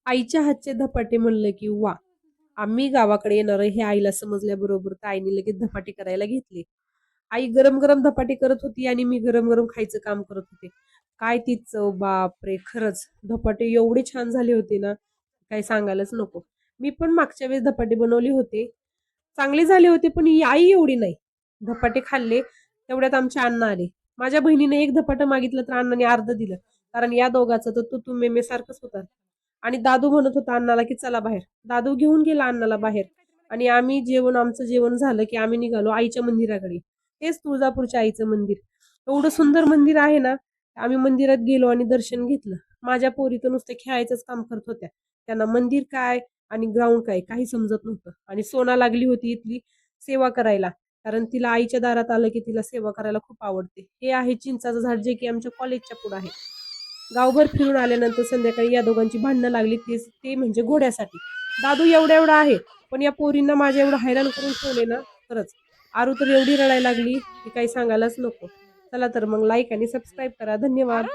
आईच्या हातचे धपाटे म्हणलं की वा. आम्ही गावाकडे येणार हे आईला समजल्याबरोबर तर आईने लगेच धपाटे करायला घेतले. आई गरम गरम धपाटे करत होती आणि मी गरम गरम खायचं काम करत होते. काय ती चव, बापरे! खरंच धपाटे एवढे छान झाले होते ना, काही सांगायलाच नको. मी पण मागच्या वेळेस धपाटे बनवले होते. चांगले झाले होते, पण ही आई एवढी नाही. धपाटे खाल्ले, तेवढ्यात आमचे अण्णा आले. माझ्या बहिणीने एक धपाटं मागितलं तर अण्णाने अर्ध दिलं. कारण या दोघांचं तर तू मे सारखंच होतं. आणि दादू म्हणत होता अण्णाला की चला बाहेर. दादू घेऊन गेला अण्णाला बाहेर. आणि आमचं जेवण झालं की आम्ही निघालो आईच्या मंदिराकडे. तेच तुळजापूरच्या आईचं मंदिर. एवढं सुंदर मंदिर आहे ना. आम्ही मंदिरात गेलो आणि दर्शन घेतलं. माझ्या पोरी तर नुसते खेळायचंच काम करत होत्या. त्यांना मंदिर काय आणि ग्राउंड काय काही समजत नव्हतं. आणि सोना लागली होती इथली सेवा करायला. कारण तिला आईच्या दारात आलं की तिला सेवा करायला खूप आवडते. हे आहे चिंचाचं झाड जे की आमच्या कॉलेजच्या पुढे आहे. गावभर फिरून आल्यानंतर संध्याकाळी या दोघांची भांडणं लागली ते म्हणजे घोड्यासाठी. दादू एवढा एवढा आहे, पण या पोरींना माझ्या एवढं हैराण करून ठेवले ना. खरंच आरू तर एवढी रडायला लागली की काही सांगायलाच नको. चला तर मग लाईक आणि सबस्क्राईब करा. धन्यवाद.